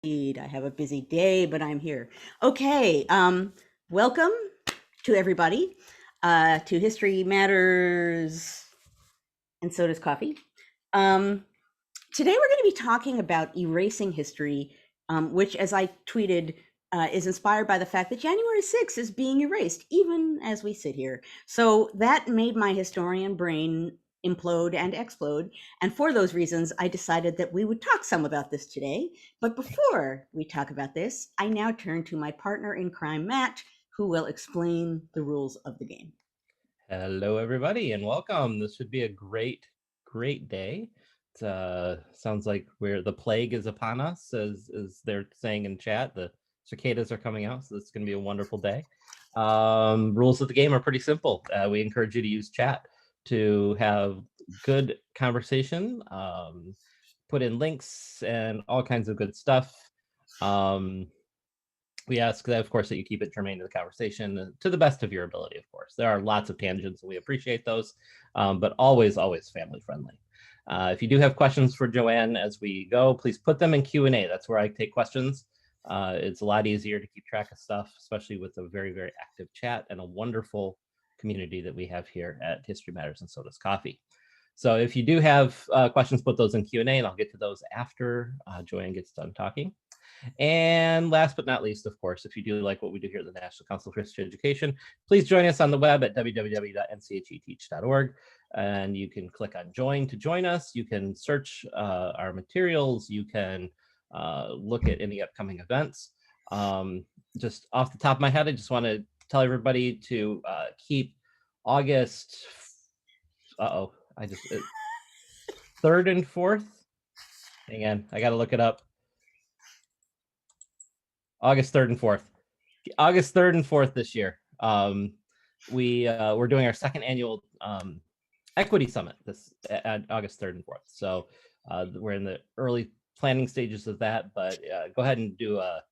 Indeed, I have a busy day, but I'm here. Okay, welcome to everybody to History Matters, and so does coffee. Um, Today we're going to be talking about erasing history, which, as I tweeted, is inspired by the fact that January 6th is being erased, even as we sit here. So that made my historian brain implode and explode. And for those reasons, I decided that we would talk some about this today. But before we talk about this, I now turn to my partner in crime, Matt, who will explain the rules of the game. Hello, everybody, and welcome. This should be a great day. It sounds like the plague is upon us, as they're saying in chat. The cicadas are coming out, so this is going to be a wonderful day. Rules of the game are pretty simple. We encourage you to use chat to have good conversation, put in links and all kinds of good stuff. We ask that, of course, that you keep it germane to the conversation to the best of your ability, of course. There are lots of tangents, and we appreciate those, but always family friendly. If you do have questions for Joanne as we go, please put them in Q&A. That's where I take questions. It's a lot easier to keep track of stuff, especially with a very active chat and a wonderful community that we have here at History Matters and So Does Coffee. So if you do have questions, put those in Q&A, and I'll get to those after Joanne gets done talking. And last but not least, of course, if you do like what we do here at the National Council for History Education, please join us on the web at www.ncheteach.org. And you can click on join to join us. You can search our materials. You can look at any upcoming events. Just off the top of my head, I just want to tell everybody to keep August, I just, 3rd and 4th. Hang on, I got to look it up. August 3rd and 4th. August 3rd and 4th this year. We're doing our second annual equity summit this at August 3rd and 4th. So we're in the early planning stages of that, but go ahead and do a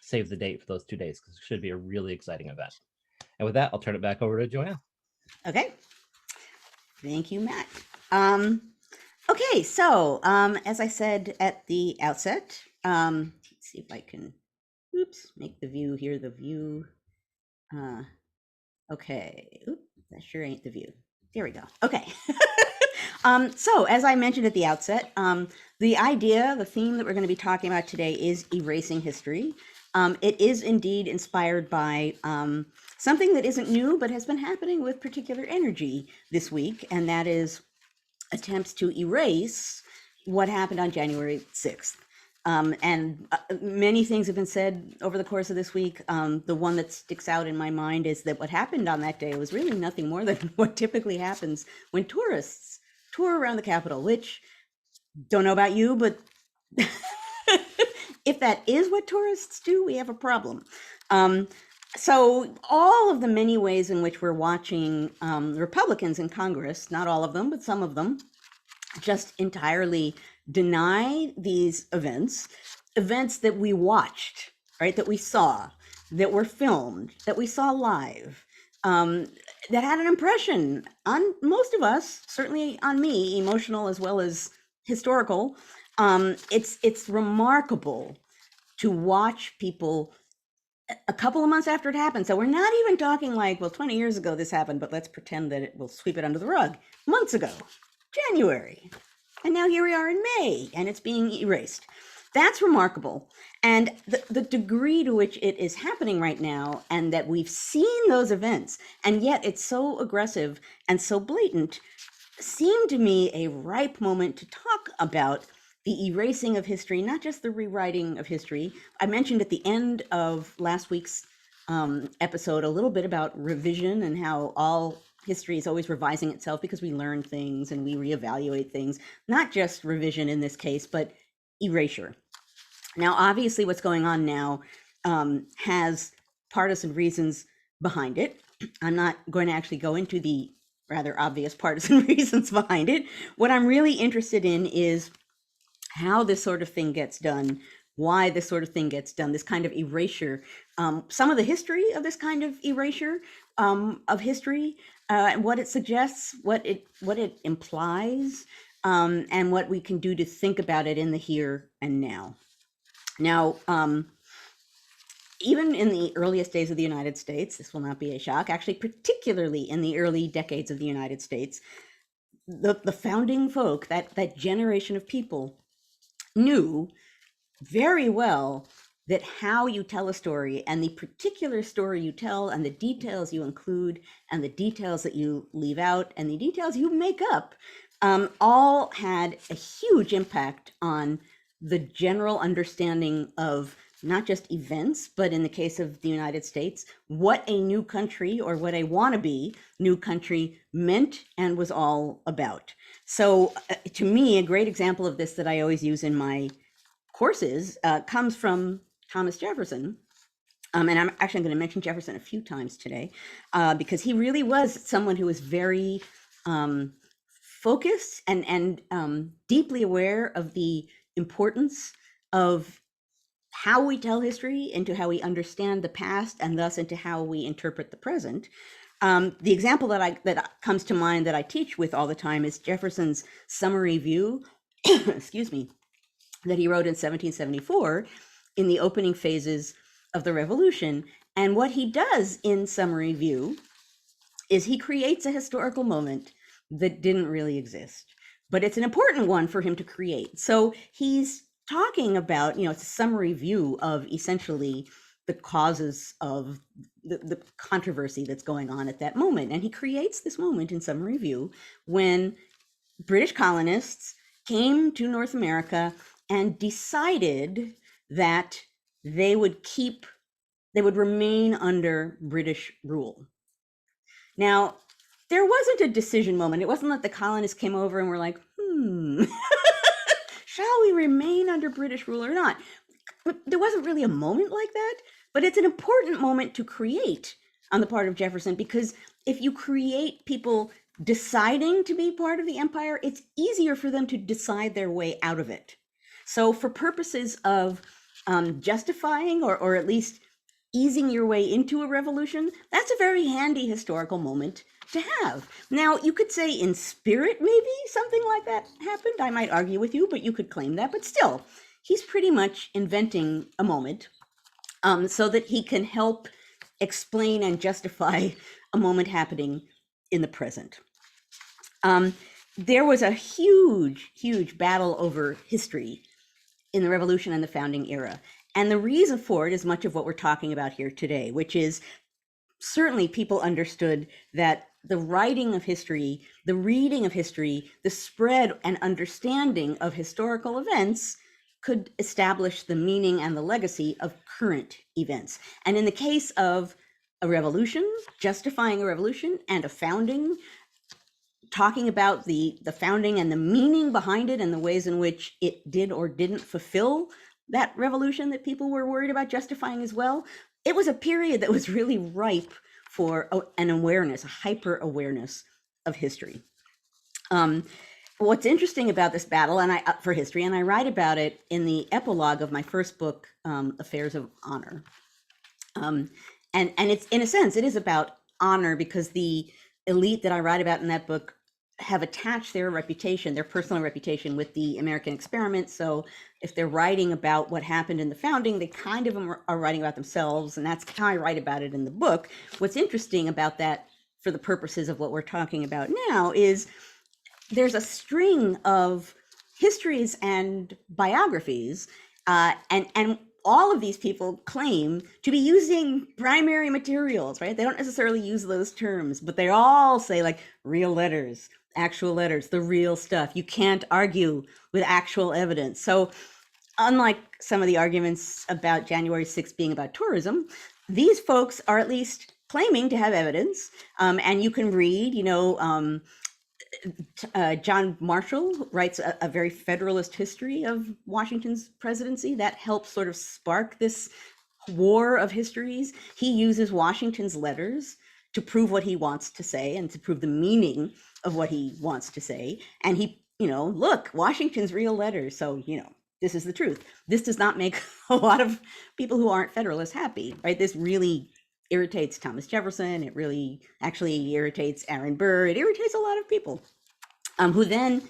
save the date for those 2 days because it should be a really exciting event. And with that, I'll turn it back over to Joanne. Okay. Thank you, Matt. Okay, so as I said at the outset, let's see if I can, make the view here the view. Okay, that sure ain't the view. There we go. Okay. So as I mentioned at the outset, the theme that we're going to be talking about today is erasing history. It is indeed inspired by something that isn't new, but has been happening with particular energy this week, and that is attempts to erase what happened on January 6th. And many things have been said over the course of this week. The one that sticks out in my mind is that what happened on that day was really nothing more than what typically happens when tourists tour around the Capitol, which, don't know about you, but if that is what tourists do, we have a problem. So all of the many ways in which we're watching Republicans in Congress, not all of them, but some of them, just entirely deny these events that we watched, right, that we saw, that were filmed, that we saw live, that had an impression on most of us, certainly on me, emotional as well as historical. It's remarkable to watch people a couple of months after it happened. So we're not even talking like, well, 20 years ago this happened, but let's pretend that it will sweep it under the rug. Months ago, January. And now here we are in May, and it's being erased. That's remarkable. And the degree to which it is happening right now, and that we've seen those events, and yet it's so aggressive and so blatant, seemed to me a ripe moment to talk about the erasing of history, not just the rewriting of history. I mentioned at the end of last week's episode a little bit about revision and how all history is always revising itself because we learn things and we reevaluate things, not just revision in this case, but erasure. Now, obviously, what's going on now has partisan reasons behind it. I'm not going to actually go into the rather obvious partisan reasons behind it. What I'm really interested in is how this sort of thing gets done, why this sort of thing gets done, this kind of erasure, some of the history of this kind of erasure of history, what it suggests, what it implies, and what we can do to think about it in the here and now. Now, even in the earliest days of the United States, this will not be a shock, actually, particularly in the early decades of the United States, the founding folk, that generation of people, knew very well that how you tell a story and the particular story you tell and the details you include and the details that you leave out and the details you make up all had a huge impact on the general understanding of not just events, but in the case of the United States, what a new country or what a wannabe new country meant and was all about. So to me, a great example of this that I always use in my courses comes from Thomas Jefferson. And I'm actually going to mention Jefferson a few times today because he really was someone who was very focused and deeply aware of the importance of how we tell history into how we understand the past and thus into how we interpret the present. The example that comes to mind that I teach with all the time is Jefferson's summary view, excuse me, that he wrote in 1774 in the opening phases of the Revolution. And what he does in summary view is he creates a historical moment that didn't really exist, but it's an important one for him to create. So he's talking about, it's a summary view of essentially the causes of the controversy that's going on at that moment. And he creates this moment in summary view when British colonists came to North America and decided that they would remain under British rule. Now, there wasn't a decision moment. It wasn't that the colonists came over and were like, shall we remain under British rule or not? There wasn't really a moment like that, but it's an important moment to create on the part of Jefferson, because if you create people deciding to be part of the empire, it's easier for them to decide their way out of it. So for purposes of justifying or at least easing your way into a revolution, that's a very handy historical moment to have. Now, you could say in spirit, maybe something like that happened. I might argue with you, but you could claim that. But still, he's pretty much inventing a moment so that he can help explain and justify a moment happening in the present. There was a huge, huge battle over history in the Revolution and the Founding era. And the reason for it is much of what we're talking about here today, which is certainly people understood that the writing of history, the reading of history, the spread and understanding of historical events could establish the meaning and the legacy of current events. And in the case of a revolution, justifying a revolution, and a founding, talking about the founding and the meaning behind it and the ways in which it did or didn't fulfill that revolution that people were worried about justifying as well, it was a period that was really ripe for an awareness, a hyper awareness of history. What's interesting about this battle for history, and I write about it in the epilogue of my first book, Affairs of Honor. And it's, in a sense, it is about honor, because the elite that I write about in that book have attached their reputation, their personal reputation, with the American experiment. So if they're writing about what happened in the founding, they kind of are writing about themselves, and that's how I write about it in the book. What's interesting about that, for the purposes of what we're talking about now, is there's a string of histories and biographies, and all of these people claim to be using primary materials, right? They don't necessarily use those terms, but they all say like real letters, actual letters, the real stuff. You can't argue with actual evidence. So unlike some of the arguments about January 6th being about tourism, these folks are at least claiming to have evidence. And you can read, John Marshall writes a very federalist history of Washington's presidency that helps sort of spark this war of histories. He uses Washington's letters to prove what he wants to say and to prove the meaning of what he wants to say. And he, look, Washington's real letters. So, this is the truth. This does not make a lot of people who aren't Federalists happy, right? This really irritates Thomas Jefferson. It really actually irritates Aaron Burr. It irritates a lot of people who then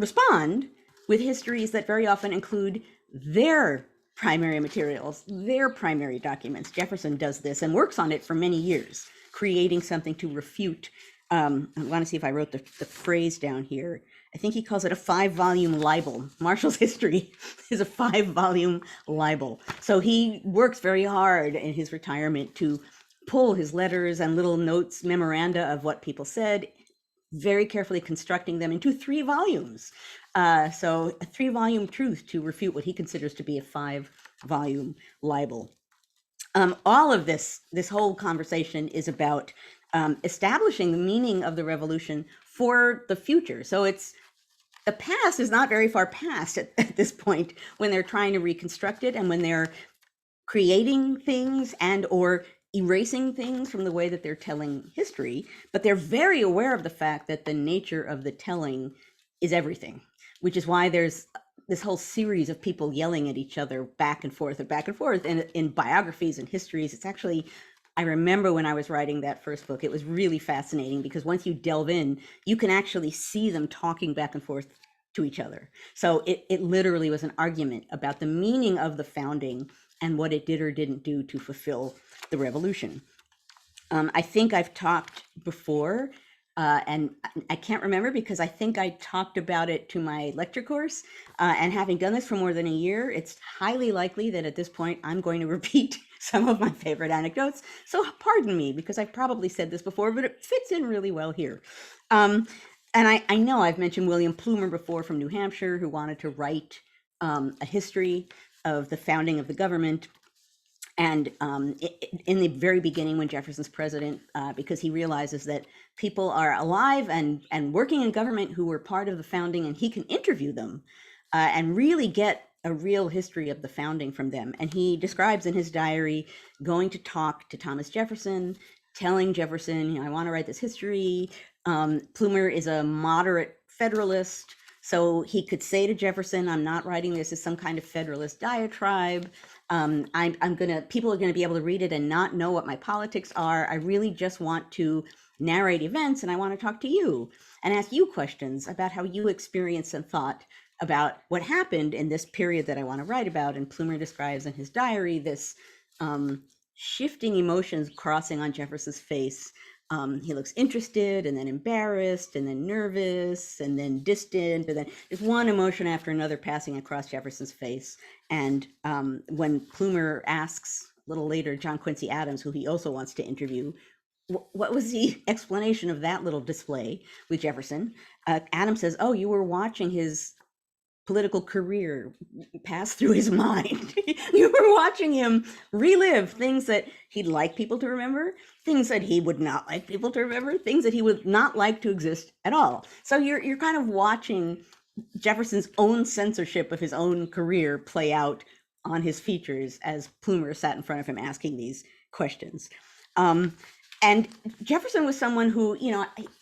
respond with histories that very often include their primary materials, their primary documents. Jefferson does this and works on it for many years, creating something to refute. I want to see if I wrote the phrase down here. I think he calls it a 5-volume libel. Marshall's history is a 5-volume libel. So he works very hard in his retirement to pull his letters and little notes, memoranda of what people said, very carefully constructing them into 3 volumes. So a 3-volume truth to refute what he considers to be a 5-volume libel. All of this whole conversation is about establishing the meaning of the revolution for the future. So the past is not very far past at this point when they're trying to reconstruct it and when they're creating things and or erasing things from the way that they're telling history, but they're very aware of the fact that the nature of the telling is everything, which is why there's this whole series of people yelling at each other back and forth and back and forth. And in biographies and histories, it's actually, I remember when I was writing that first book, it was really fascinating because once you delve in, you can actually see them talking back and forth to each other. So it literally was an argument about the meaning of the founding and what it did or didn't do to fulfill the revolution. I think I've talked before, and I can't remember because I think I talked about it to my lecture course. And having done this for more than a year, it's highly likely that at this point I'm going to repeat some of my favorite anecdotes. So pardon me because I've probably said this before, but it fits in really well here. And I know I've mentioned William Plumer before from New Hampshire, who wanted to write a history of the founding of the government. And in the very beginning, when Jefferson's president, because he realizes that people are alive and working in government who were part of the founding, and he can interview them and really get a real history of the founding from them. And he describes in his diary going to talk to Thomas Jefferson, telling Jefferson, I want to write this history. Plumer is a moderate Federalist. So he could say to Jefferson, I'm not writing this as some kind of Federalist diatribe. People are gonna be able to read it and not know what my politics are. I really just want to narrate events, and I want to talk to you and ask you questions about how you experienced and thought about what happened in this period that I want to write about. And Plumer describes in his diary this shifting emotions crossing on Jefferson's face. He looks interested and then embarrassed and then nervous and then distant, and then there's one emotion after another passing across Jefferson's face. And when Plumer asks a little later John Quincy Adams, who he also wants to interview, what was the explanation of that little display with Jefferson? Adams says, oh, you were watching his political career pass through his mind. You were watching him relive things that he'd like people to remember, things that he would not like people to remember, things that he would not like to exist at all. So you're kind of watching Jefferson's own censorship of his own career play out on his features as Plumer sat in front of him asking these questions. And Jefferson was someone who,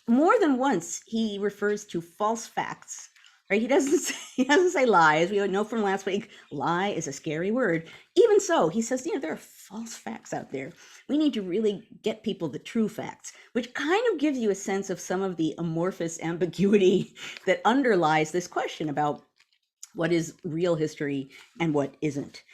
more than once he refers to false facts. Right? He doesn't say lies. We know from last week, lie is a scary word. Even so, he says, there are false facts out there. We need to really get people the true facts, which kind of gives you a sense of some of the amorphous ambiguity that underlies this question about what is real history and what isn't.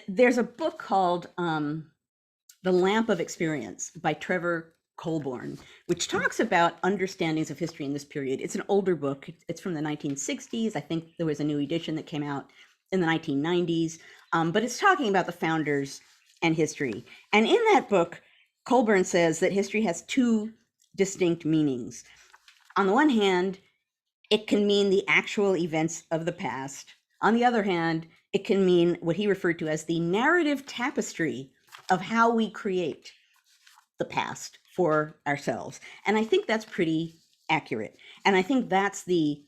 There's a book called The Lamp of Experience by Trevor Colborn, which talks about understandings of history in this period. It's an older book. It's from the 1960s. I think there was a new edition that came out in the 1990s, but it's talking about the founders and history. And in that book, Colborn says that history has 2 distinct meanings. On the one hand, it can mean the actual events of the past. On the other hand, it can mean what he referred to as the narrative tapestry of how we create the past for ourselves. And I think that's pretty accurate. And I think that's the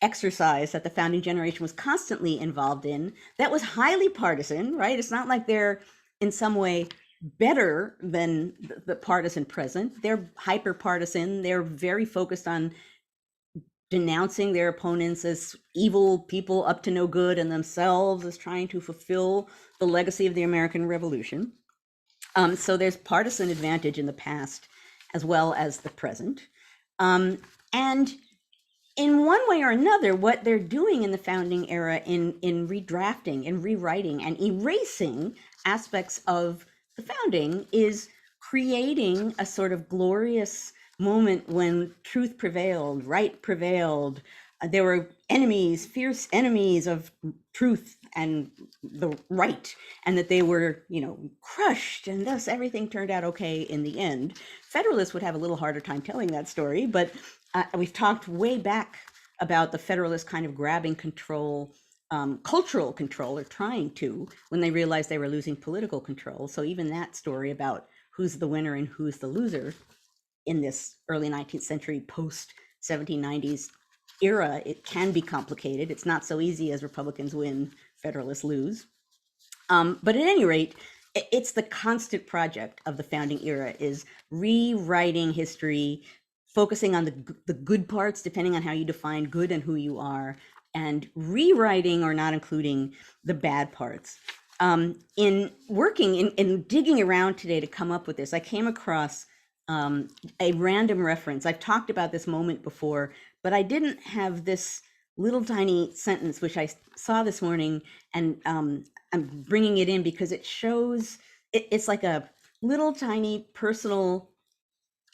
exercise that the founding generation was constantly involved in that was highly partisan, right? It's not like they're in some way better than the partisan present. They're hyper partisan. They're very focused on denouncing their opponents as evil people up to no good and themselves as trying to fulfill the legacy of the American Revolution. So there's partisan advantage in the past as well as the present. And in one way or another, what they're doing in the founding era in redrafting and rewriting and erasing aspects of the founding is creating a sort of glorious moment when truth prevailed, right prevailed. There were enemies, fierce enemies of truth and the right, and that they were, crushed, and thus everything turned out okay in the end. Federalists would have a little harder time telling that story, but we've talked way back about the Federalists kind of grabbing control, cultural control, or trying to, when they realized they were losing political control. So even that story about who's the winner and who's the loser in this early 19th century post 1790s era, it can be complicated. It's not so easy as Republicans win, Federalists lose. But at any rate, it's the constant project of the founding era is rewriting history, focusing on the good parts, depending on how you define good and who you are, and rewriting or not including the bad parts. In working, in digging around today to come up with this, I came across a random reference. I've talked about this moment before, but I didn't have this little tiny sentence, which I saw this morning, and I'm bringing it in because it shows, it's like a little tiny personal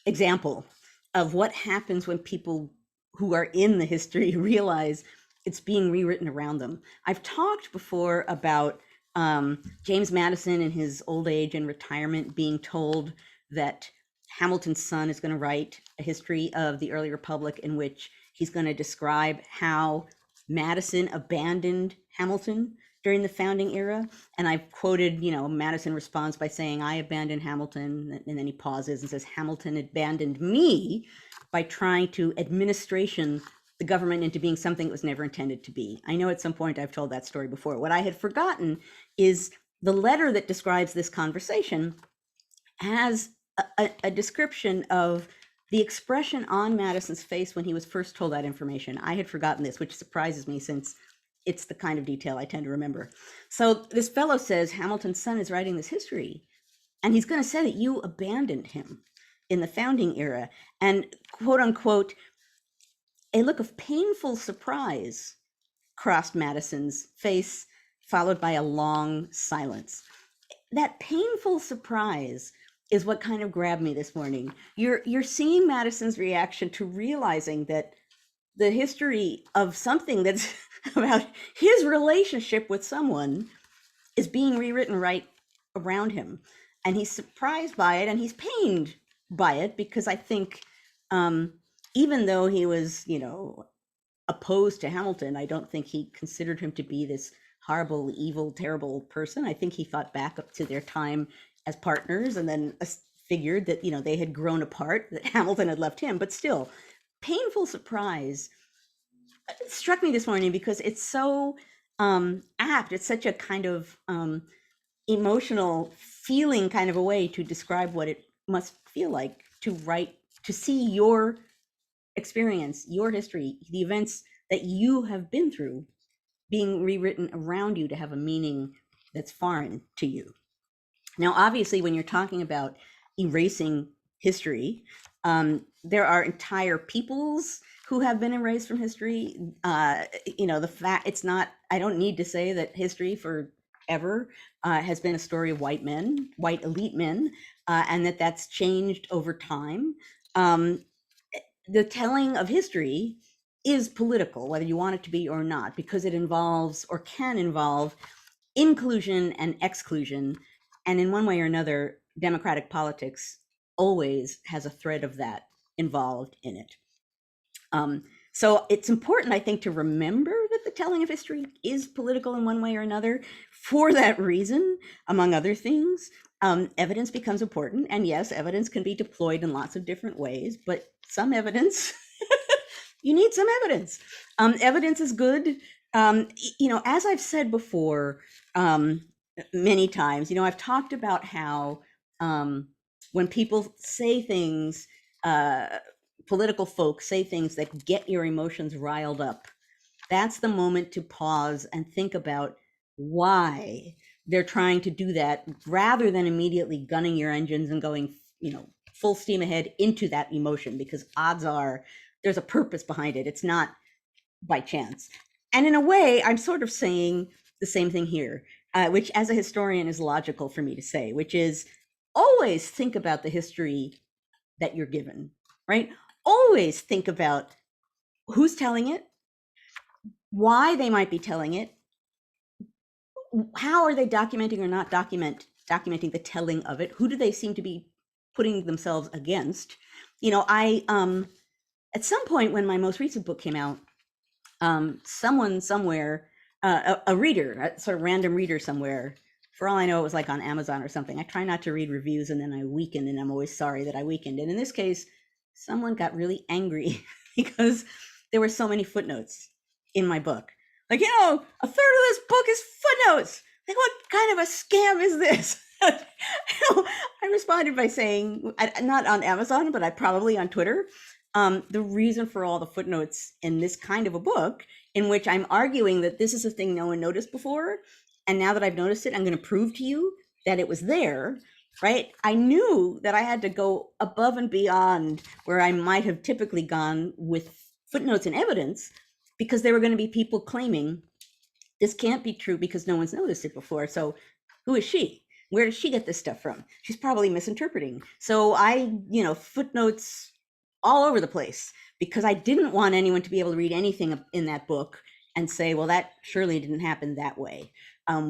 example of what happens when people who are in the history realize it's being rewritten around them. I've talked before about James Madison in his old age and retirement being told that Hamilton's son is going to write a history of the early republic in which he's going to describe how Madison abandoned Hamilton during the founding era. And I've quoted, Madison responds by saying, I abandoned Hamilton. And then he pauses and says, Hamilton abandoned me by trying to administration the government into being something it was never intended to be. I know at some point I've told that story before. What I had forgotten is the letter that describes this conversation has a description of the expression on Madison's face when he was first told that information. I had forgotten this, which surprises me since it's the kind of detail I tend to remember. So this fellow says Hamilton's son is writing this history, and he's going to say that you abandoned him in the founding era. And quote unquote, a look of painful surprise crossed Madison's face, followed by a long silence. That painful surprise is what kind of grabbed me this morning. You're seeing Madison's reaction to realizing that the history of something that's about his relationship with someone is being rewritten right around him. And he's surprised by it and he's pained by it because I think even though he was, opposed to Hamilton, I don't think he considered him to be this horrible, evil, terrible person. I think he thought back up to their time as partners and then figured that, they had grown apart, that Hamilton had left him, but still, painful surprise struck me this morning because it's so apt. It's such a kind of emotional feeling kind of a way to describe what it must feel like to write, to see your experience, your history, the events that you have been through being rewritten around you to have a meaning that's foreign to you. Now, obviously, when you're talking about erasing history, there are entire peoples who have been erased from history. The fact it's not, I don't need to say that history forever has been a story of white men, white elite men, and that's changed over time. The telling of history is political, whether you want it to be or not, because it involves or can involve inclusion and exclusion. And in one way or another, democratic politics always has a thread of that involved in it. So it's important, I think, to remember that the telling of history is political in one way or another. For that reason, among other things, evidence becomes important. And yes, evidence can be deployed in lots of different ways, but some evidence, you need some evidence. Evidence is good. As I've said before, many times, I've talked about how when people say things, political folks say things that get your emotions riled up, that's the moment to pause and think about why they're trying to do that rather than immediately gunning your engines and going, full steam ahead into that emotion, because odds are there's a purpose behind it. It's not by chance. And in a way, I'm sort of saying the same thing here, which as a historian is logical for me to say, which is always think about the history that you're given, right? Always think about who's telling it, why they might be telling it, how are they documenting or not documenting the telling of it, who do they seem to be putting themselves against. I at some point when my most recent book came out, someone somewhere, a reader, a sort of random reader somewhere, for all I know, it was like on Amazon or something. I try not to read reviews and then I weaken, and I'm always sorry that I weakened. And in this case, someone got really angry because there were so many footnotes in my book. Like, a third of this book is footnotes. Like, what kind of a scam is this? I responded by saying, not on Amazon, but I probably on Twitter, the reason for all the footnotes in this kind of a book, in which I'm arguing that this is a thing no one noticed before, and now that I've noticed it, I'm going to prove to you that it was there, right? I knew that I had to go above and beyond where I might have typically gone with footnotes and evidence, because there were going to be people claiming this can't be true because no one's noticed it before. So who is she? Where does she get this stuff from? She's probably misinterpreting. So I, footnotes all over the place, because I didn't want anyone to be able to read anything in that book and say, well, that surely didn't happen that way.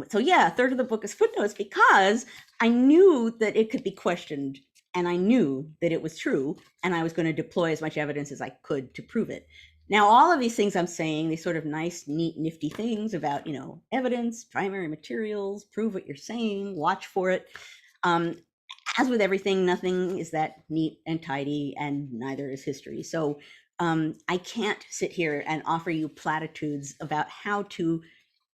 So yeah, a third of the book is footnotes, because I knew that it could be questioned, and I knew that it was true, and I was going to deploy as much evidence as I could to prove it. Now, all of these things I'm saying, these sort of nice, neat, nifty things about, evidence, primary materials, prove what you're saying, watch for it. As with everything, nothing is that neat and tidy, and neither is history. So I can't sit here and offer you platitudes about how to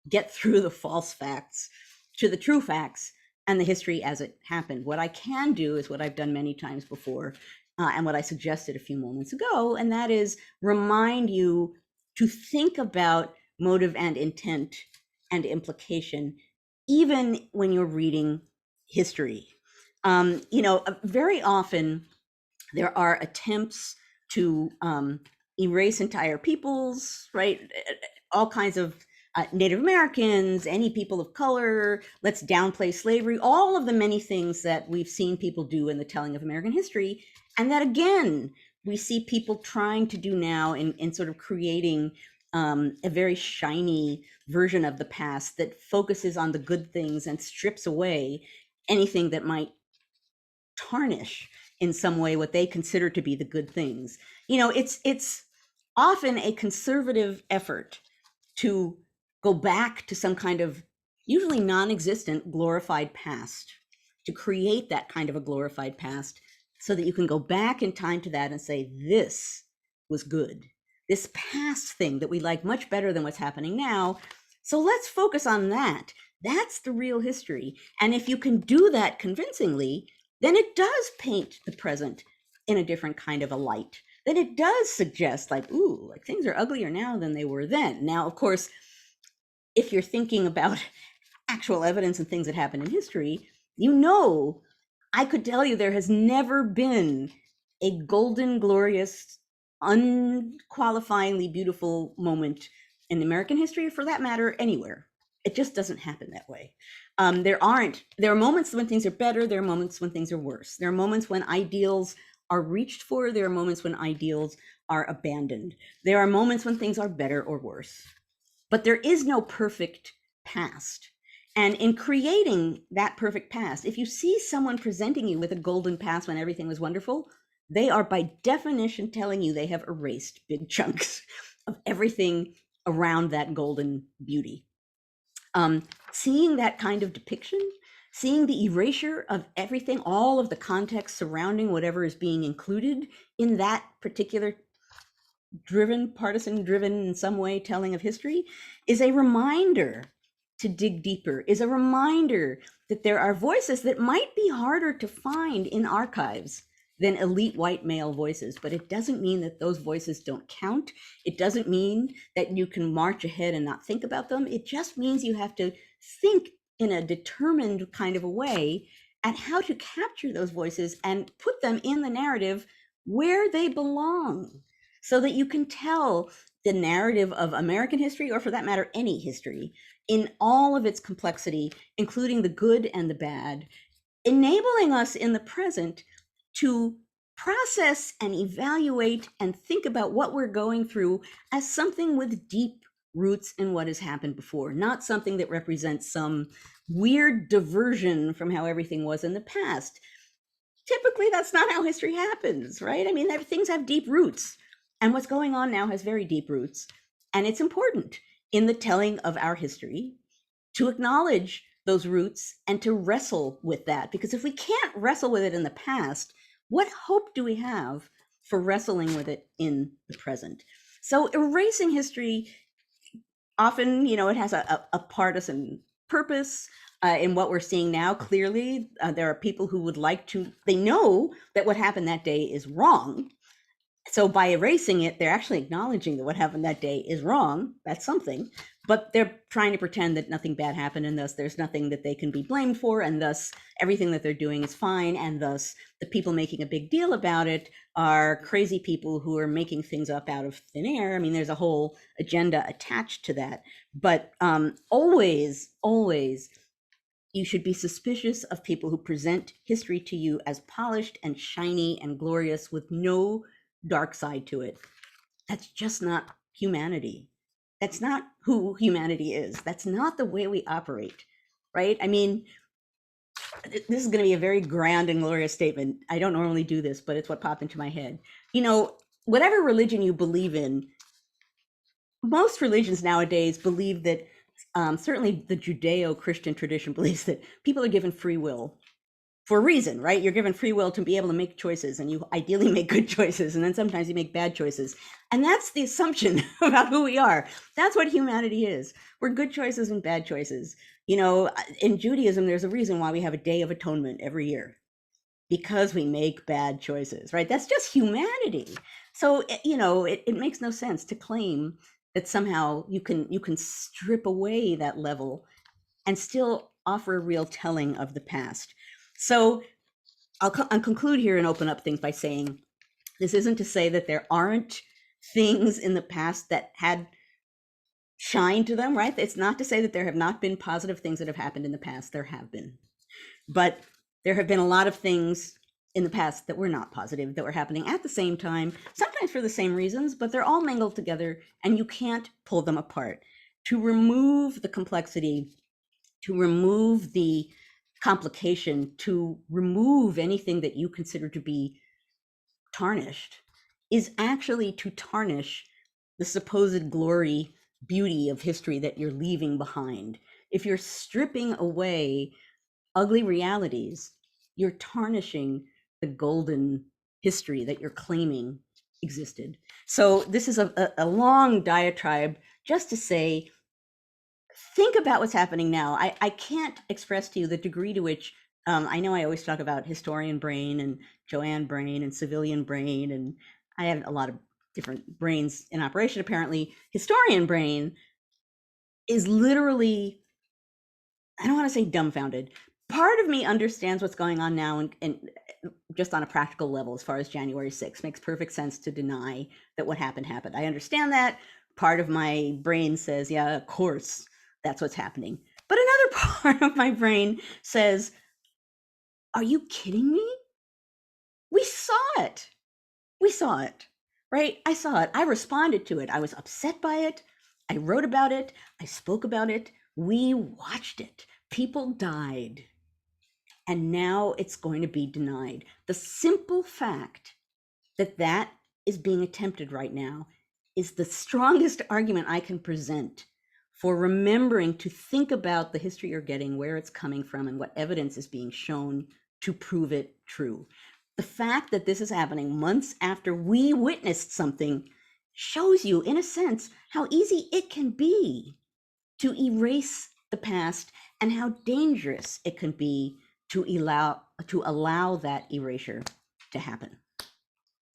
get through the false facts to the true facts and the history as it happened. What I can do is what I've done many times before, and what I suggested a few moments ago, and that is remind you to think about motive and intent and implication, even when you're reading history. Very often there are attempts to erase entire peoples, right? All kinds of Native Americans, any people of color, let's downplay slavery, all of the many things that we've seen people do in the telling of American history. And that, again, we see people trying to do now in sort of creating a very shiny version of the past that focuses on the good things and strips away anything that might tarnish in some way what they consider to be the good things. It's often a conservative effort to go back to some kind of usually non-existent glorified past, to create that kind of a glorified past so that you can go back in time to that and say, this was good. This past thing that we like much better than what's happening now. So let's focus on that. That's the real history. And if you can do that convincingly, then it does paint the present in a different kind of a light. Then it does suggest like, ooh, like things are uglier now than they were then. Now, of course, if you're thinking about actual evidence and things that happened in history, I could tell you there has never been a golden, glorious, unqualifyingly beautiful moment in American history, or for that matter, anywhere. It just doesn't happen that way. There are moments when things are better. There are moments when things are worse. There are moments when ideals are reached for. There are moments when ideals are abandoned. There are moments when things are better or worse. But there is no perfect past. And in creating that perfect past, if you see someone presenting you with a golden past when everything was wonderful, they are by definition telling you they have erased big chunks of everything around that golden beauty. Seeing that kind of depiction, seeing the erasure of everything, all of the context surrounding whatever is being included in that particular partisan driven in some way telling of history, is a reminder to dig deeper, is a reminder that there are voices that might be harder to find in archives than elite white male voices, but it doesn't mean that those voices don't count. It doesn't mean that you can march ahead and not think about them. It just means you have to think in a determined kind of a way at how to capture those voices and put them in the narrative where they belong. so that you can tell the narrative of American history, or for that matter, any history, in all of its complexity, including the good and the bad, enabling us in the present to process and evaluate and think about what we're going through as something with deep roots in what has happened before, not something that represents some weird diversion from how everything was in the past. Typically, that's not how history happens, right? I mean, things have deep roots, and what's going on now has very deep roots. And it's important in the telling of our history to acknowledge those roots and to wrestle with that. Because if we can't wrestle with it in the past, what hope do we have for wrestling with it in the present? So erasing history, often, it has a partisan purpose. In what we're seeing now, clearly, there are people who would like to, they know that what happened that day is wrong. So by erasing it, they're actually acknowledging that what happened that day is wrong. That's something. But they're trying to pretend that nothing bad happened, and thus there's nothing that they can be blamed for, and thus everything that they're doing is fine, and thus the people making a big deal about it are crazy people who are making things up out of thin air. I mean, there's a whole agenda attached to that. But always, you should be suspicious of people who present history to you as polished and shiny and glorious with no dark side to it. That's just not humanity. That's not who humanity is. That's not the way we operate, right? I mean, this is going to be a very grand and glorious statement. I don't normally do this, but it's what popped into my head. Whatever religion you believe in, most religions nowadays believe that, certainly the Judeo-Christian tradition believes that people are given free will for a reason, right? You're given free will to be able to make choices, and you ideally make good choices, and then sometimes you make bad choices. And that's the assumption about who we are. That's what humanity is. We're good choices and bad choices. In Judaism, there's a reason why we have a Day of Atonement every year, because we make bad choices, right? That's just humanity. So, it makes no sense to claim that somehow you can strip away that level and still offer a real telling of the past. So I'll conclude here and open up things by saying this isn't to say that there aren't things in the past that had shine to them, right? It's not to say that there have not been positive things that have happened in the past. There have been. But there have been a lot of things in the past that were not positive, that were happening at the same time, sometimes for the same reasons, but they're all mingled together, and you can't pull them apart. To remove the complexity, to remove the complication, to remove anything that you consider to be tarnished, is actually to tarnish the supposed glory, beauty of history that you're leaving behind. If you're stripping away ugly realities, you're tarnishing the golden history that you're claiming existed. So this is a long diatribe just to say, think about what's happening now. I can't express to you the degree to which, I know I always talk about historian brain and Joanne brain and civilian brain, and I have a lot of different brains in operation apparently. Historian brain is literally, I don't want to say dumbfounded. Part of me understands what's going on now, and just on a practical level, as far as January 6th, makes perfect sense to deny that what happened. I understand that. Part of my brain says, yeah, of course, that's what's happening. But another part of my brain says, are you kidding me? We saw it. Right? I saw it. I responded to it. I was upset by it. I wrote about it. I spoke about it. We watched it. People died. And now it's going to be denied. The simple fact that that is being attempted right now is the strongest argument I can present for remembering to think about the history you're getting, where it's coming from, and what evidence is being shown to prove it true. The fact that this is happening months after we witnessed something shows you, in a sense, how easy it can be to erase the past and how dangerous it can be to allow that erasure to happen.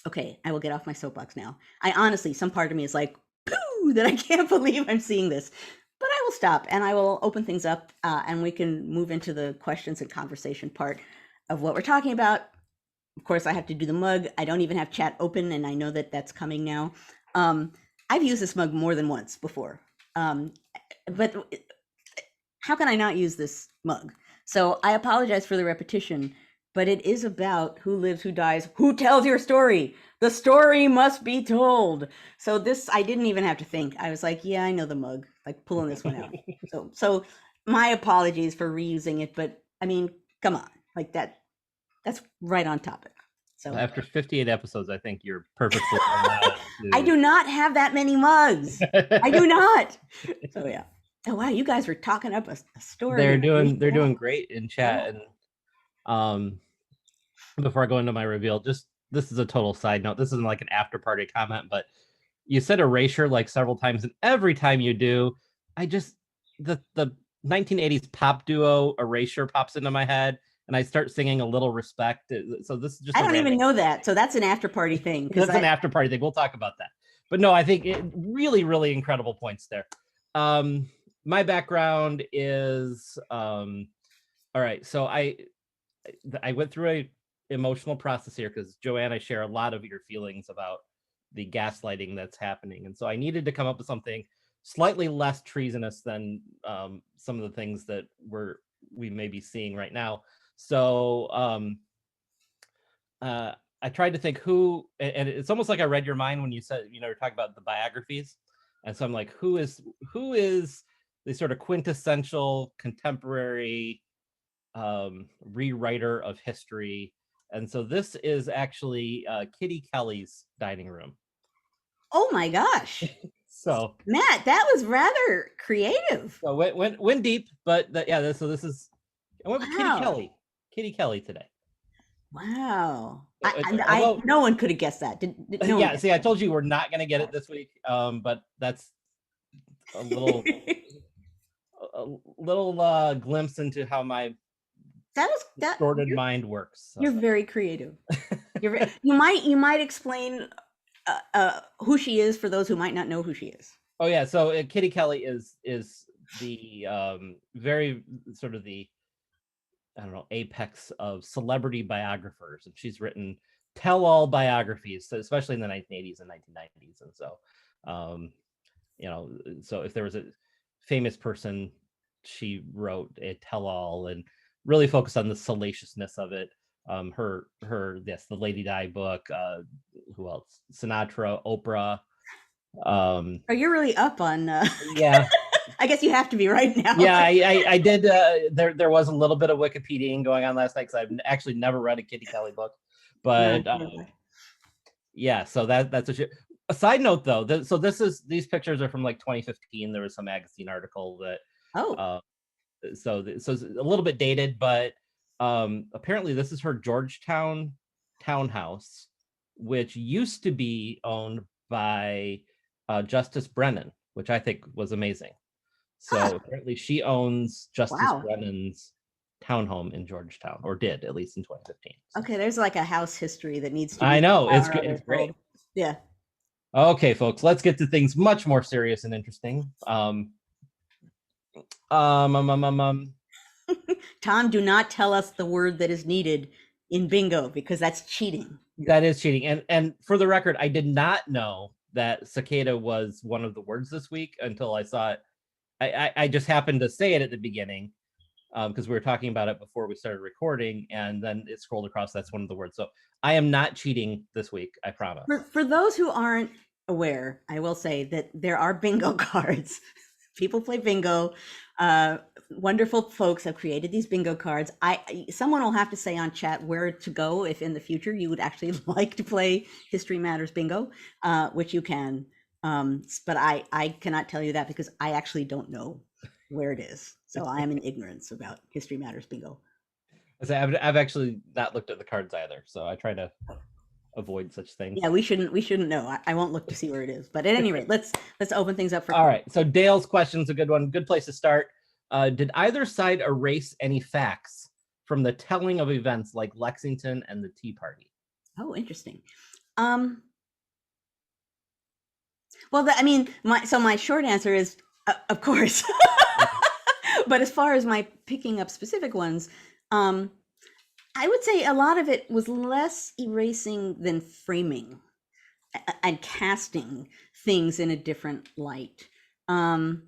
Okay, I will get off my soapbox now. I honestly, some part of me is like, pooh, that I can't believe I'm seeing this. But I will stop and I will open things up, and we can move into the questions and conversation part of what we're talking about. Of course, I have to do the mug. I don't even have chat open, and I know that that's coming now. Um, I've used this mug more than once before. But how can I not use this mug? So I apologize for the repetition, but it is about who lives, who dies, who tells your story. The story must be told. So this, I didn't even have to think. I was like, yeah, I know the mug, like pulling this one out. So my apologies for reusing it, but I mean, come on, like that's right on topic. So After 58 episodes, I think you're perfectly allowed I to. do not have that many mugs. I do not. So yeah. Oh wow, you guys were talking up a story. They're and doing great in chat. Oh. And before I go into my reveal, just this is a total side note. This isn't like an after party comment, but you said erasure like several times, and every time you do, I just the 1980s pop duo Erasure pops into my head, and I start singing A Little Respect. So this is just I don't even know that. So that's an after party thing. That's an after party thing. We'll talk about that. But no, I think really, really incredible points there. My background is all right. So I went through a emotional process here because Joanne, I share a lot of your feelings about the gaslighting that's happening, and so I needed to come up with something slightly less treasonous than some of the things that we may be seeing right now. So I tried to think who, and it's almost like I read your mind when you said, you're talking about the biographies. And so I'm like, who is the sort of quintessential contemporary rewriter of history? And so this is actually Kitty Kelly's dining room. Oh my gosh. So Matt, that was rather creative. So went deep, but so this is, I went with Kitty Kelly today. Wow. Although, no one could have guessed that. No yeah, see, I told you we're not going to get it this week, but that's a little glimpse into how my distorted mind works. So. You're very creative. You might explain who she is for those who might not know who she is. Oh yeah, so Kitty Kelly is the very sort of the, I don't know, apex of celebrity biographers, and she's written tell-all biographies, especially in the 1980s and 1990s. And so, so if there was a famous person, she wrote a tell-all and really focused on the salaciousness of it. The Lady Di book. Who else? Sinatra, Oprah. Oh, you're really up on. Yeah. I guess you have to be right now. Yeah, I did. There was a little bit of Wikipediaing going on last night because I've actually never read a Kitty Kelly book, but yeah. So that's a side note though. These pictures are from like 2015. There was some magazine article that. So it's a little bit dated, but apparently this is her Georgetown townhouse, which used to be owned by Justice Brennan, which I think was amazing. So apparently she owns Justice Brennan's townhome in Georgetown, or did, at least in 2015. Okay, there's like a house history that needs to be. I know, it's great. Yeah. Okay, folks, let's get to things much more serious and interesting. Tom, do not tell us the word that is needed in bingo, because that's cheating. That is cheating. And for the record, I did not know that cicada was one of the words this week until I saw it. I just happened to say it at the beginning because we were talking about it before we started recording, and then it scrolled across. That's one of the words. So I am not cheating this week, I promise. For those who aren't aware, I will say that there are bingo cards. People play bingo. Wonderful folks have created these bingo cards. Someone will have to say on chat where to go if in the future you would actually like to play History Matters bingo, which you can. But I cannot tell you that because I actually don't know where it is. So I am in ignorance about History Matters bingo. I've actually not looked at the cards either, so I try to avoid such things. Yeah, we shouldn't know. I won't look to see where it is. But at any rate, let's open things up for. All right. So Dale's question's a good one. Good place to start. Did either side erase any facts from the telling of events like Lexington and the Tea Party? Oh, interesting. Well, my short answer is, of course. But as far as my picking up specific ones, I would say a lot of it was less erasing than framing and casting things in a different light. Um,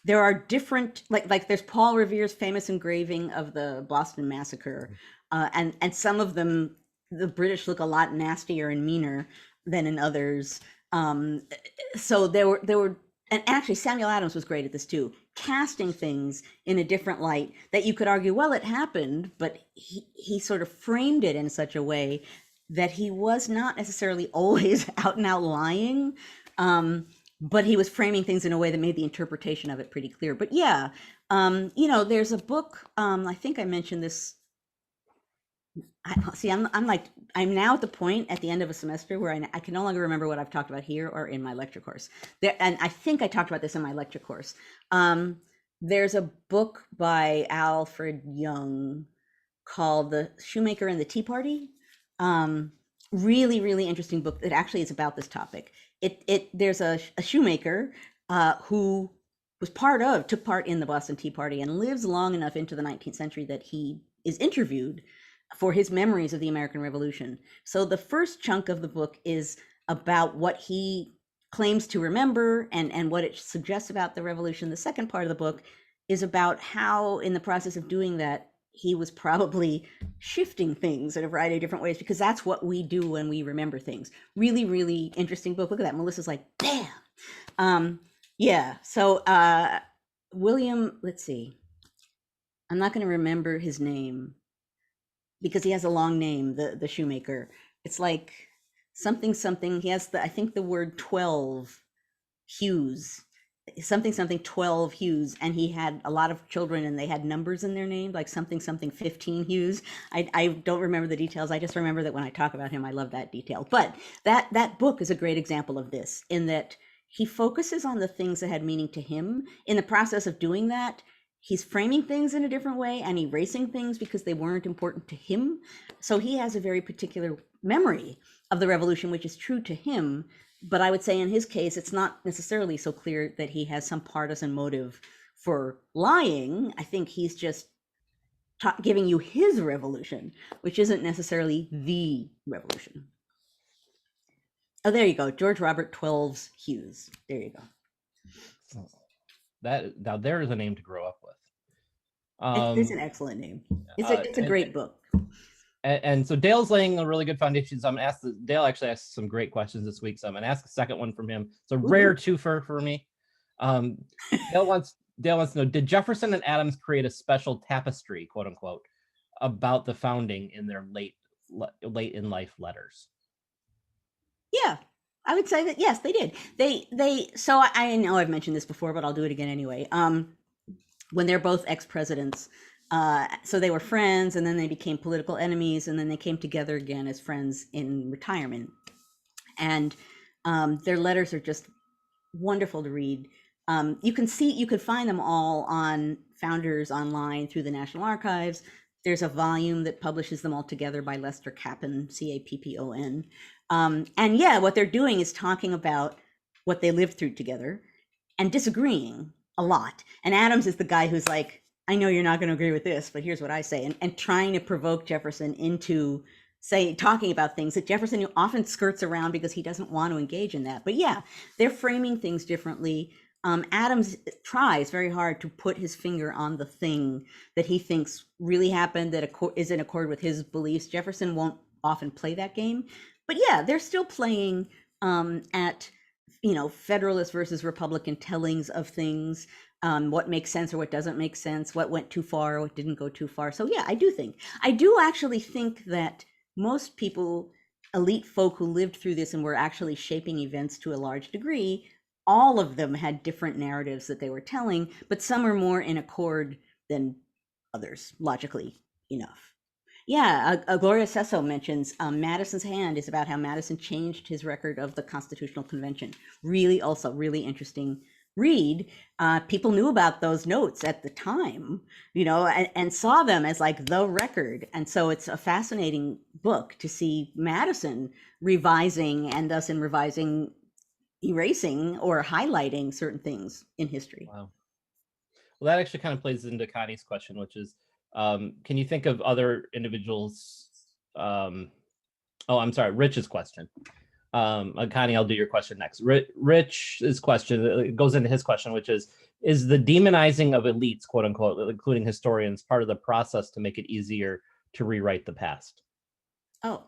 there are different like there's Paul Revere's famous engraving of the Boston Massacre, and some of them the British look a lot nastier and meaner than in others. Um, so there were and actually Samuel Adams was great at this too, casting things in a different light that you could argue, well, it happened, but he sort of framed it in such a way that he was not necessarily always out and out lying, but he was framing things in a way that made the interpretation of it pretty clear. But yeah, there's a book. I think I mentioned this. See, I'm now at the point at the end of a semester where I can no longer remember what I've talked about here or in my lecture course. There, and I think I talked about this in my lecture course. There's a book by Alfred Young called The Shoemaker and the Tea Party. Um, Really, really interesting book that actually is about this topic. There's a shoemaker who took part in the Boston Tea Party and lives long enough into the 19th century that he is interviewed for his memories of the American Revolution. So the first chunk of the book is about what he claims to remember and what it suggests about the revolution. The second part of the book is about how, in the process of doing that, he was probably shifting things in a variety of different ways, because that's what we do when we remember things. Really, really interesting book. Look at that. Melissa's like, bam. Yeah. So William, let's see. I'm not going to remember his name because he has a long name, the shoemaker. It's like something something. He has I think the word 12 Hughes, something 12 Hughes, and he had a lot of children and they had numbers in their name, like something 15 Hughes. I don't remember the details. I just remember that when I talk about him, I love that detail. But that book is a great example of this, in that he focuses on the things that had meaning to him. In the process of doing that, he's framing things in a different way and erasing things because they weren't important to him. So he has a very particular memory of the revolution, which is true to him. But I would say in his case, it's not necessarily so clear that he has some partisan motive for lying. I think he's just giving you his revolution, which isn't necessarily the revolution. Oh, there you go. George Robert 12 Hughes. There you go. That now there is a name to grow up with. It's an excellent name. It's a great book. And so Dale's laying a really good foundation. So I'm gonna ask Dale actually asked some great questions this week. So I'm gonna ask a second one from him. It's a rare twofer for me. Dale wants to know, did Jefferson and Adams create a special tapestry, quote unquote, about the founding in their late in life letters? Yeah, I would say that yes, they did. So I know I've mentioned this before, but I'll do it again anyway. When they're both ex-presidents, so they were friends, and then they became political enemies, and then they came together again as friends in retirement. And their letters are just wonderful to read. You can find them all on Founders online through the National Archives. There's a volume that publishes them all together by Lester Cappon, Cappon. And yeah, what they're doing is talking about what they lived through together and disagreeing a lot. And Adams is the guy who's like, I know you're not going to agree with this, but here's what I say, and trying to provoke Jefferson into talking about things that Jefferson often skirts around because he doesn't want to engage in that. But yeah, they're framing things differently. Adams tries very hard to put his finger on the thing that he thinks really happened, that is in accord with his beliefs. Jefferson won't often play that game. But yeah, they're still playing at Federalist versus Republican tellings of things, what makes sense or what doesn't make sense, what went too far or what didn't go too far. So yeah, I do actually think that most people, elite folk who lived through this and were actually shaping events to a large degree, all of them had different narratives that they were telling, but some are more in accord than others, logically enough. Yeah, Gloria mentions Madison's Hand is about how Madison changed his record of the Constitutional Convention. Really interesting read. People knew about those notes at the time, and saw them as like the record. And so it's a fascinating book to see Madison revising, and thus in revising, erasing or highlighting certain things in history. Wow. Well, that actually kind of plays into Connie's question, which is, Can you think of other individuals? Oh, I'm sorry, Rich's question. Connie, I'll do your question next. Rich's question goes into his question, which is the demonizing of elites, quote unquote, including historians, part of the process to make it easier to rewrite the past? Oh,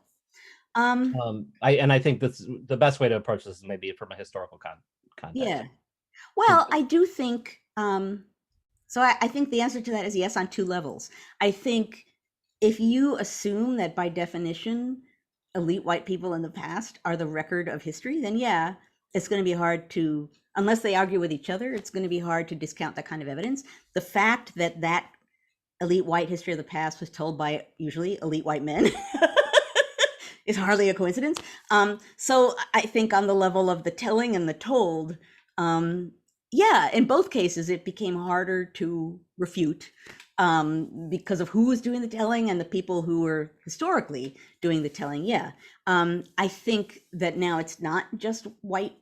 I think that's the best way to approach this is maybe from a historical context. yeah. Well, I do think, so I think the answer to that is yes on two levels. I think if you assume that by definition, elite white people in the past are the record of history, then yeah, it's going to be hard to, unless they argue with each other, it's going to be hard to discount that kind of evidence. The fact that that elite white history of the past was told by usually elite white men is hardly a coincidence. So I think on the level of the telling and the told, yeah, in both cases, it became harder to refute because of who was doing the telling and the people who were historically doing the telling. Yeah. I think that now it's not just white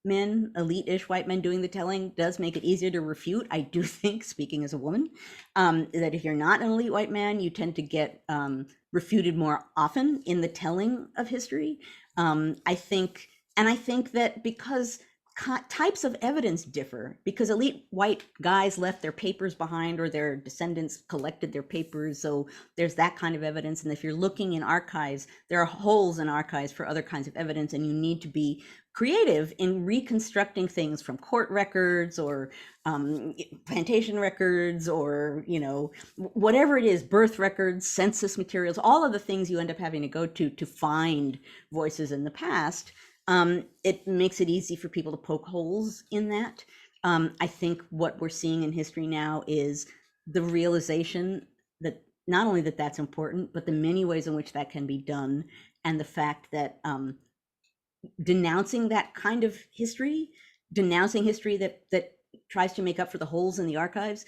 men, elite-ish white men doing the telling does make it easier to refute. I do think, speaking as a woman, that if you're not an elite white man, you tend to get refuted more often in the telling of history. I think that because types of evidence differ, because elite white guys left their papers behind or their descendants collected their papers, so there's that kind of evidence. And if you're looking in archives, there are holes in archives for other kinds of evidence, and you need to be creative in reconstructing things from court records or plantation records, or whatever it is, birth records, census materials, all of the things you end up having to go to find voices in the past. It makes it easy for people to poke holes in that. I think what we're seeing in history now is the realization that not only that that's important, but the many ways in which that can be done, and the fact that denouncing that kind of history, denouncing history that tries to make up for the holes in the archives,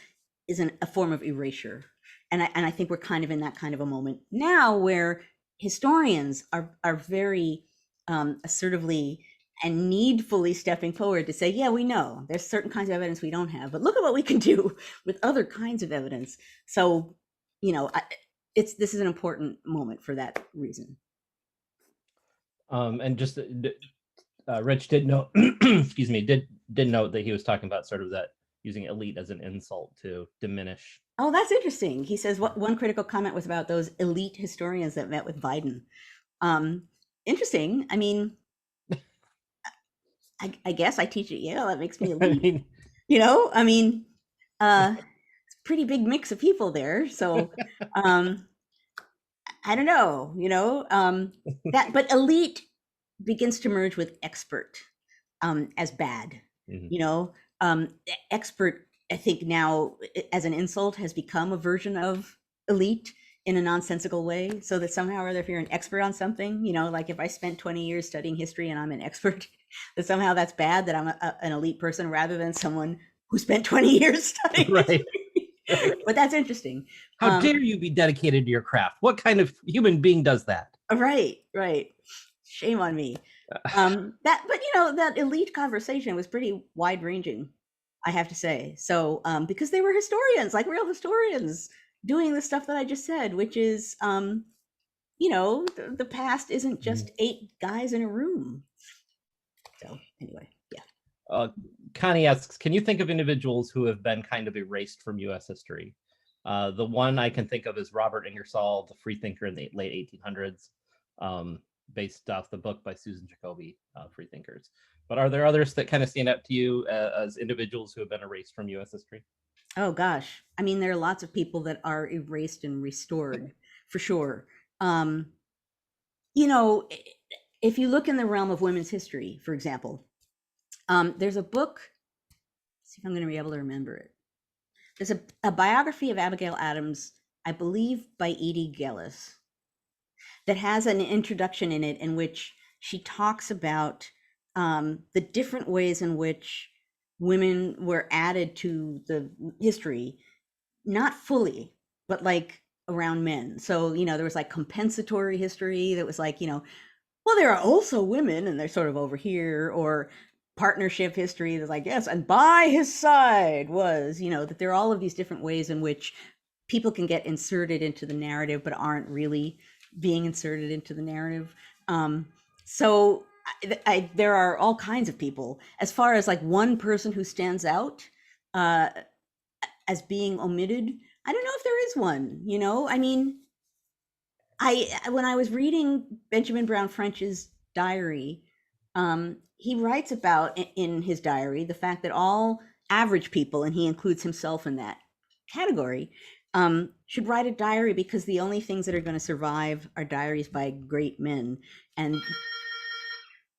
is a form of erasure. And I think we're kind of in that kind of a moment now where historians are very assertively and needfully stepping forward to say, yeah, we know there's certain kinds of evidence we don't have, but look at what we can do with other kinds of evidence. So, this is an important moment for that reason. And just Rich did note, excuse me, did note that he was talking about sort of that using elite as an insult to diminish. Oh, that's interesting. He says one critical comment was about those elite historians that met with Biden. Interesting. I mean, I guess I teach at Yale. That makes me elite. I mean, it's a pretty big mix of people there. So I don't know, but elite begins to merge with expert as bad. Mm-hmm. Expert, I think now as an insult has become a version of elite in a nonsensical way, so that somehow or other, if you're an expert on something, like if I spent 20 years studying history and I'm an expert, that somehow that's bad, that I'm an elite person rather than someone who spent 20 years studying history. But that's interesting. How dare you be dedicated to your craft? What kind of human being does that? Right. Shame on me. That elite conversation was pretty wide ranging, I have to say. So, because they were historians, like real historians, doing the stuff that I just said, which is, the past isn't just 8 guys in a room. So anyway, yeah. Connie asks, can you think of individuals who have been kind of erased from U.S. history? The one I can think of is Robert Ingersoll, the freethinker in the late 1800s, based off the book by Susan Jacoby, Freethinkers. But are there others that kind of stand out to you as individuals who have been erased from U.S. history? Oh, gosh. I mean, there are lots of people that are erased and restored, for sure. If you look in the realm of women's history, for example, there's a book, let's see if I'm going to be able to remember it. There's a biography of Abigail Adams, I believe by Edie Gellis, that has an introduction in it in which she talks about the different ways in which women were added to the history, not fully, but like around men. So, there was like compensatory history that was like, well, there are also women and they're sort of over here, or partnership history that's like, yes, and by his side was, that there are all of these different ways in which people can get inserted into the narrative but aren't really being inserted into the narrative. So there are all kinds of people. As far as like one person who stands out as being omitted, I don't know if there is one. I mean, when I was reading Benjamin Brown French's diary, he writes about in his diary the fact that all average people, and he includes himself in that category, should write a diary because the only things that are going to survive are diaries by great men, and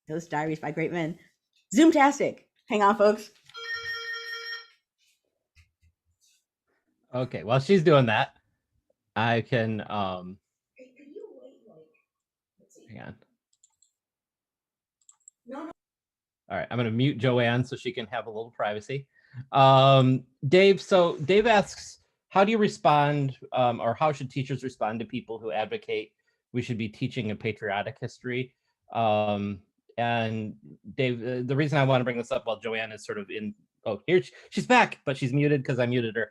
those diaries by great men. Zoomtastic. Hang on, folks. Okay, while she's doing that, I can hang on. No. All right, I'm going to mute Joanne so she can have a little privacy. Dave, so Dave asks, how do you respond, or how should teachers respond to people who advocate we should be teaching a patriotic history? And Dave, the reason I want to bring this up while Joanne is sort of in, oh, here she's back, but she's muted because I muted her.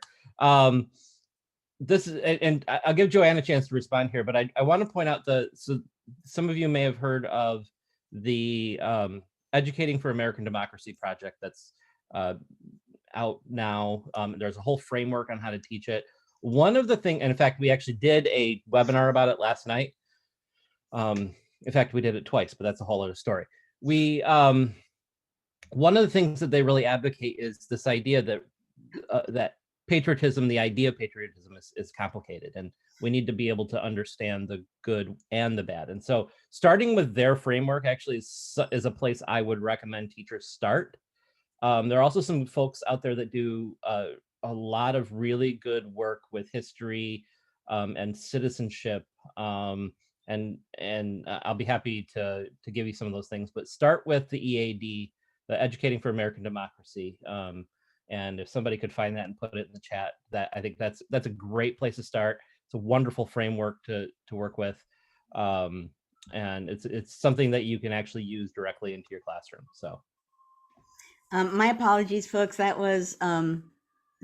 This is, and I'll give Joanne a chance to respond here, but I want to point out so some of you may have heard of the Educating for American Democracy project that's out now. There's a whole framework on how to teach it. One of the things, and in fact, we actually did a webinar about it last night. In fact, we did it twice, but that's a whole other story. We one of the things that they really advocate is this idea that that patriotism, the idea of patriotism is complicated, and we need to be able to understand the good and the bad. And so starting with their framework actually is a place I would recommend teachers start. There are also some folks out there that do a lot of really good work with history and citizenship. And I'll be happy to give you some of those things, but start with the EAD, the Educating for American Democracy. And if somebody could find that and put it in the chat, that I think that's a great place to start. It's a wonderful framework to work with. And it's something that you can actually use directly into your classroom. So my apologies, folks. That was the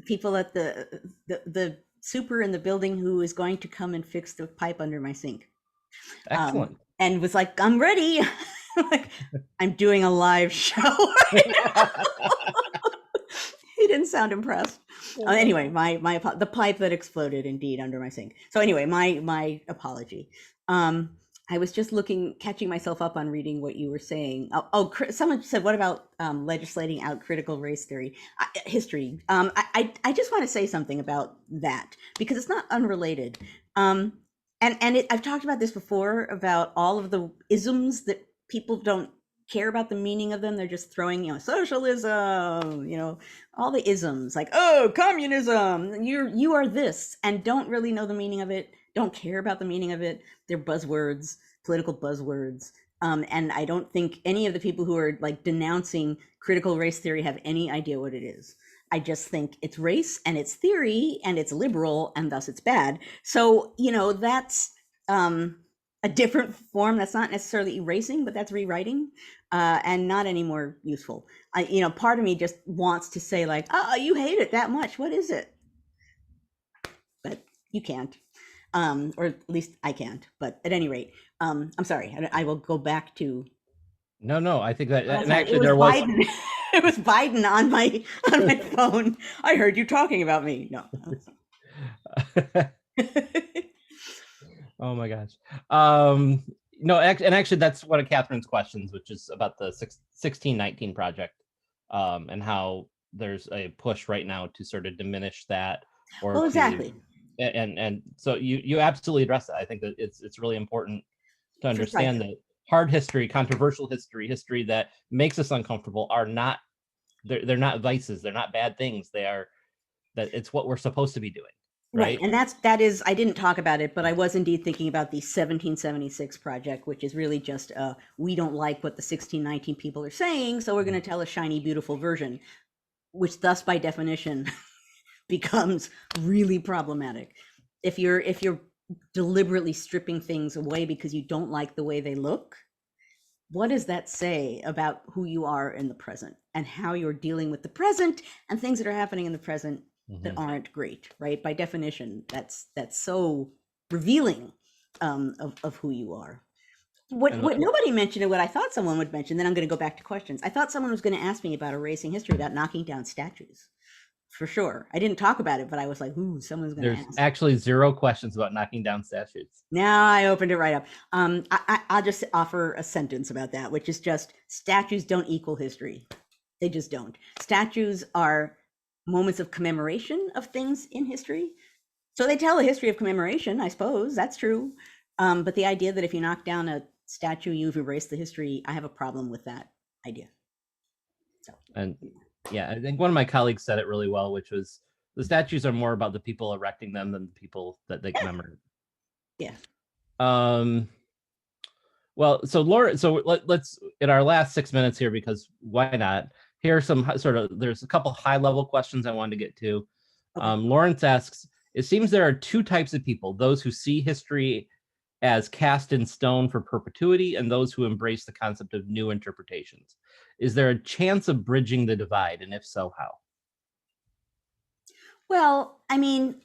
people at the super in the building who is going to come and fix the pipe under my sink. excellent. And was like, I'm ready. Like, I'm doing a live show right now. He didn't sound impressed. Anyway, the pipe that exploded indeed under my sink. So anyway, my apology. I was just catching myself up on reading what you were saying. Someone said, what about legislating out critical race history? I just want to say something about that because it's not unrelated. I've talked about this before, about all of the isms that people don't care about the meaning of them. They're just throwing, socialism, all the isms, like, oh, communism, you are this, and don't really know the meaning of it, don't care about the meaning of it. They're buzzwords, political buzzwords. And I don't think any of the people who are like denouncing critical race theory have any idea what it is. I just think it's race and it's theory and it's liberal and thus it's bad. So, that's a different form. That's not necessarily erasing, but that's rewriting and not any more useful. Part of me just wants to say like, oh, you hate it that much. What is it? But you can't. Or at least I can't. But at any rate, I'm sorry. I will go back to. No, I think that, and actually there was Biden. It was Biden on my phone. I heard you talking about me. No. Oh my gosh. No, and actually that's one of Katherines' questions, which is about the 1619 project, and how there's a push right now to sort of diminish that. Well, exactly. And so you absolutely address that. I think that it's really important to understand that hard history, controversial history that makes us uncomfortable are not, they're not vices, they're not bad things. It's what we're supposed to be doing. Right. And that is, I didn't talk about it, but I was indeed thinking about the 1776 project, which is really just, we don't like what the 1619 people are saying, so we're going to tell a shiny, beautiful version, which thus by definition becomes really problematic. If you're deliberately stripping things away because you don't like the way they look, what does that say about who you are in the present and how you're dealing with the present and things that are happening in the present that aren't great, right? By definition, that's so revealing of who you are. What nobody mentioned, and what I thought someone would mention, then I'm going to go back to questions. I thought someone was going to ask me about erasing history, about knocking down statues. For sure. I didn't talk about it, but I was like, ooh, someone's going to There's ask. actually 0 questions about knocking down statues. Now I opened it right up. I'll just offer a sentence about that, which is just statues don't equal history. They just don't. Statues are moments of commemoration of things in history. So they tell a history of commemoration, I suppose. That's true. But the idea that if you knock down a statue, you've erased the history, I have a problem with that idea. So. And yeah, I think one of my colleagues said it really well, which was the statues are more about the people erecting them than the people that they commemorate. Yeah. Well, so Laura, so let's in our last 6 minutes here, because why not? Here are some there's a couple high level questions I wanted to get to. Okay. Lawrence asks, it seems there are 2 types of people, those who see history as cast in stone for perpetuity and those who embrace the concept of new interpretations. Is there a chance of bridging the divide? And if so, how? Well, I mean,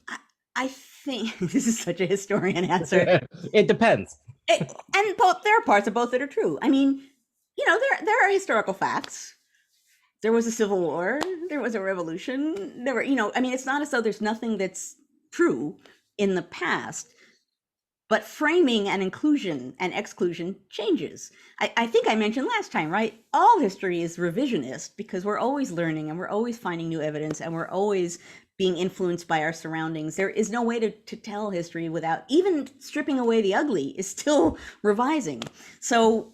I think this is such a historian answer. It depends. And there are parts of both that are true. I mean, there are historical facts. There was a civil war. There was a revolution. There were, I mean, it's not as though there's nothing that's true in the past. But framing and inclusion and exclusion changes. I think I mentioned last time, right? All history is revisionist because we're always learning and we're always finding new evidence and we're always being influenced by our surroundings. There is no way to tell history without even stripping away the ugly is still revising. So,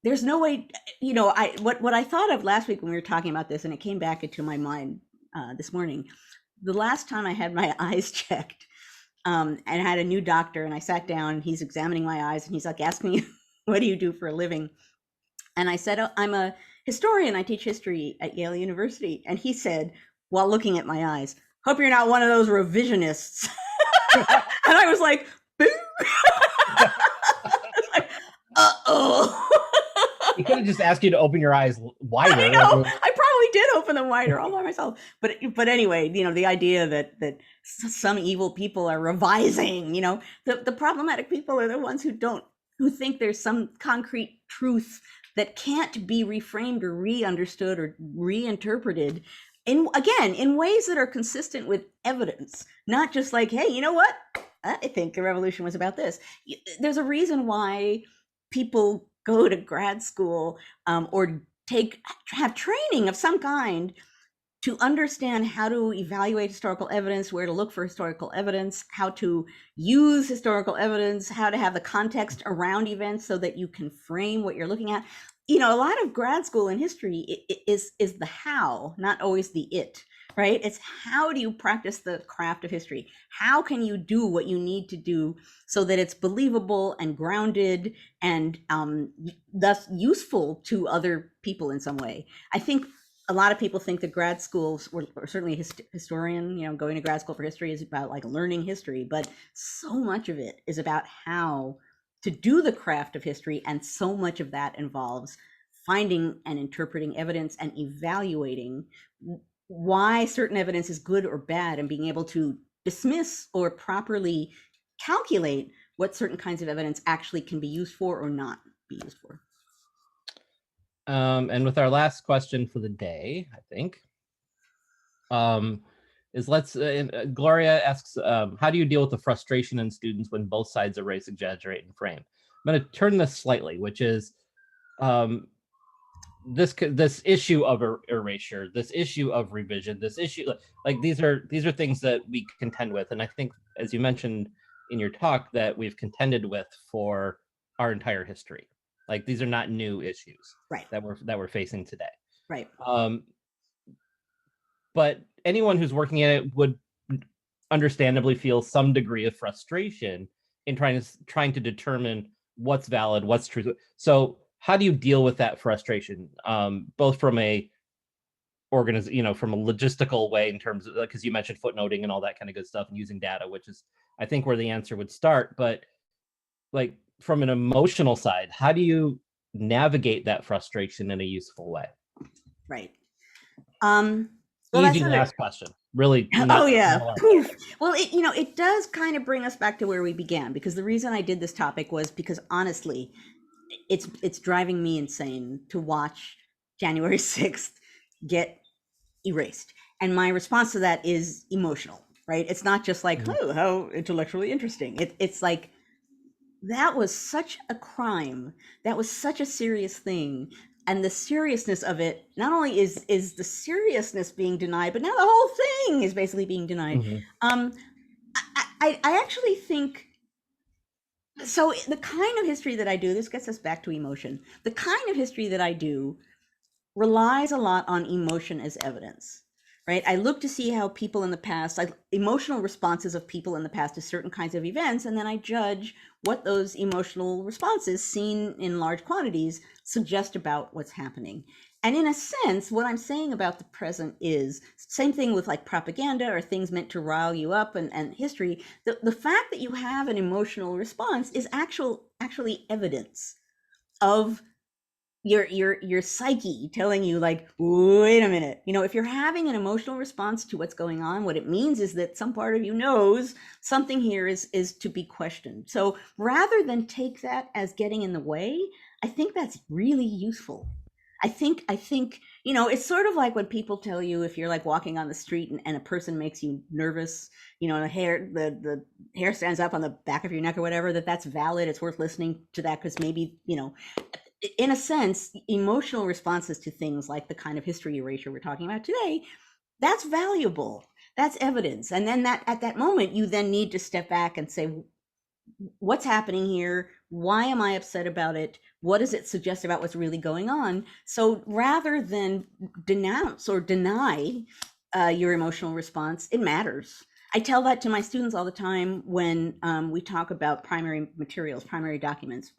there's no way, what I thought of last week when we were talking about this, and it came back into my mind this morning, the last time I had my eyes checked, and I had a new doctor, and I sat down, and he's examining my eyes, and he's like asking me, what do you do for a living? And I said, oh, I'm a historian. I teach history at Yale University. And he said, while looking at my eyes, hope you're not one of those revisionists. And I was like, boo. Like, uh-oh. He could have just asked you to open your eyes wider. I know. I probably did open them wider all by myself. But anyway, the idea that some evil people are revising, the problematic people are the ones who think there's some concrete truth that can't be reframed or re-understood or reinterpreted in ways that are consistent with evidence, not just like, hey, you know what? I think the revolution was about this. There's a reason why people go to grad school or have training of some kind to understand how to evaluate historical evidence, where to look for historical evidence, how to use historical evidence, how to have the context around events so that you can frame what you're looking at. A lot of grad school in history is the how, not always the it, right? It's how do you practice the craft of history? How can you do what you need to do so that it's believable and grounded and thus useful to other people in some way? I think a lot of people think that grad schools, or certainly a historian, going to grad school for history is about like learning history, but so much of it is about how to do the craft of history, and so much of that involves finding and interpreting evidence and evaluating why certain evidence is good or bad, and being able to dismiss or properly calculate what certain kinds of evidence actually can be used for or not be used for. And with our last question for the day, I think, Gloria asks, how do you deal with the frustration in students when both sides erase, exaggerate, and frame? I'm going to turn this slightly, which is this issue of erasure, this issue of revision, this issue, like these are things that we contend with, and I think, as you mentioned in your talk, that we've contended with for our entire history. Like these are not new issues, right, that we're facing today, right. But anyone who's working in it would understandably feel some degree of frustration in trying to determine what's valid, what's true. So how do you deal with that frustration, both from a from a logistical way, in terms of, because you mentioned footnoting and all that kind of good stuff and using data, which is, I think, where the answer would start. But like from an emotional side, how do you navigate that frustration in a useful way? Right. Well, that's Easy to another. ask question. Really Oh not yeah, a lot. poof. Well, it does kind of bring us back to where we began, because the reason I did this topic was because honestly, it's driving me insane to watch January 6th get erased. And my response to that is emotional, right? It's not just like, Mhm. oh, how intellectually interesting. It's like, that was such a crime. That was such a serious thing. And the seriousness of it, not only is the seriousness being denied, but now the whole thing is basically being denied. Mhm. Um, I actually think so. The kind of history that I do, this gets us back to emotion. The kind of history that I do relies a lot on emotion as evidence, right? I look to see how people in the past, like emotional responses of people in the past to certain kinds of events, and then I judge what those emotional responses seen in large quantities suggest about what's happening. And in a sense, what I'm saying about the present is same thing with like propaganda or things meant to rile you up, and history. The fact that you have an emotional response is actually evidence of your psyche telling you like, wait a minute, if you're having an emotional response to what's going on, what it means is that some part of you knows something here is to be questioned. So rather than take that as getting in the way, I think that's really useful. I think it's sort of like when people tell you, if you're like walking on the street and a person makes you nervous, the hair stands up on the back of your neck or whatever, that's valid, it's worth listening to that, because maybe in a sense, emotional responses to things like the kind of history erasure we're talking about today, that's valuable. That's evidence. And then that at that moment, you then need to step back and say, what's happening here? Why am I upset about it? What does it suggest about what's really going on? So rather than denounce or deny your emotional response, it matters. I tell that to my students all the time when we talk about primary materials, primary documents.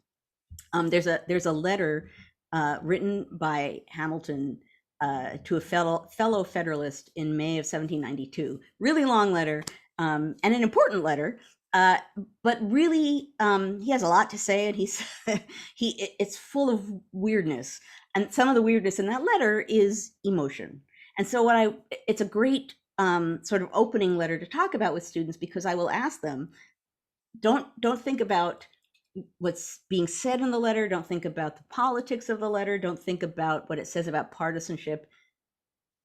There's a letter written by Hamilton to a fellow Federalist in May of 1792. Really long letter, and an important letter. But really, he has a lot to say, and it's full of weirdness. And some of the weirdness in that letter is emotion. And so it's a great sort of opening letter to talk about with students, because I will ask them, don't think about what's being said in the letter, don't think about the politics of the letter, don't think about what it says about partisanship.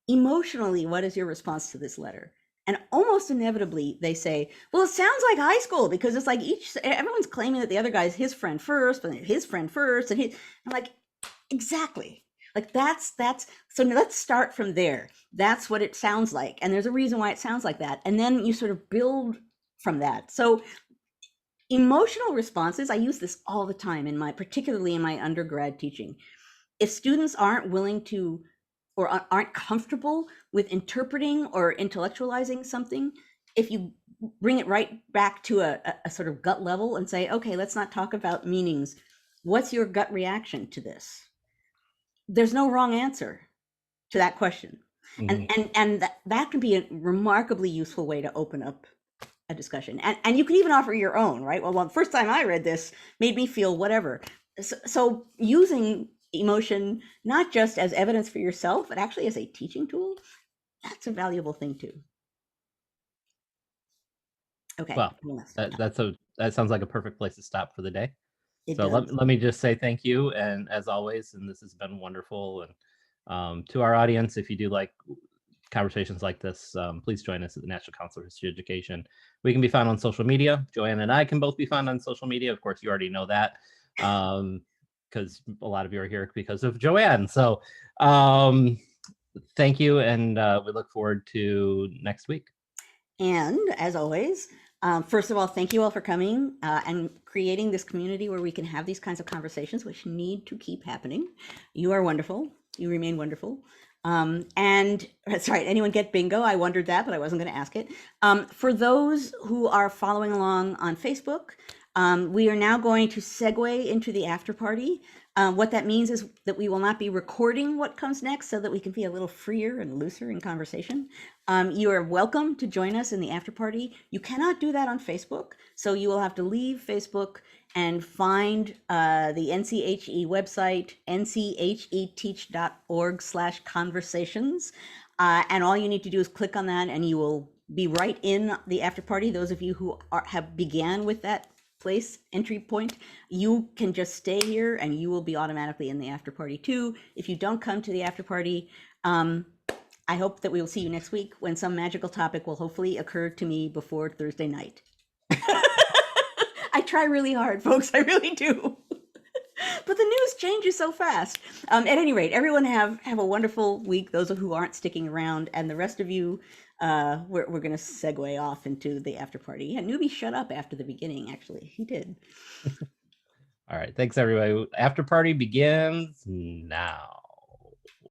Emotionally, what is your response to this letter? And almost inevitably they say, well, it sounds like high school, because it's like everyone's claiming that the other guy's his friend first, but his friend first, and I'm like, exactly. Like that's so let's start from there. That's what it sounds like, and there's a reason why it sounds like that, and then you sort of build from that. So emotional responses, I use this all the time particularly in my undergrad teaching. If students aren't willing to or aren't comfortable with interpreting or intellectualizing something, if you bring it right back to a sort of gut level and say, okay, let's not talk about meanings. What's your gut reaction to this? There's no wrong answer to that question. Mhm. And that can be a remarkably useful way to open up a discussion. And you can even offer your own, right? Well, the first time I read this made me feel whatever. So using emotion, not just as evidence for yourself, but actually as a teaching tool, that's a valuable thing too. Okay. Well, that sounds like a perfect place to stop for the day. It So does. let me just say thank you, and as always, and this has been wonderful. And to our audience, if you do like conversations like this, please join us at the National Council for History Education. We can be found on social media. Joanne and I can both be found on social media. Of course, you already know that, because a lot of you are here because of Joanne. So thank you, and we look forward to next week. And as always, first of all, thank you all for coming and creating this community where we can have these kinds of conversations, which need to keep happening. You are wonderful. You remain wonderful. And that's right. Anyone get bingo? I wondered that, but I wasn't going to ask it. For those who are following along on Facebook, we are now going to segue into the after party. What that means is that we will not be recording what comes next so that we can be a little freer and looser in conversation. You are welcome to join us in the after party. You cannot do that on Facebook, so you will have to leave Facebook and find the NCHE website, ncheteach.org/conversations. And all you need to do is click on that and you will be right in the after party. Those of you who have began with that place entry point, you can just stay here and you will be automatically in the after party too. If you don't come to the after party, I hope that we will see you next week when some magical topic will hopefully occur to me before Thursday night. I try really hard, folks. I really do. But the news changes so fast. At any rate, everyone have a wonderful week. Those who aren't sticking around, and the rest of you, we're going to segue off into the after party. Yeah, Newbie shut up after the beginning. Actually, he did. All right. Thanks, everybody. After party begins now.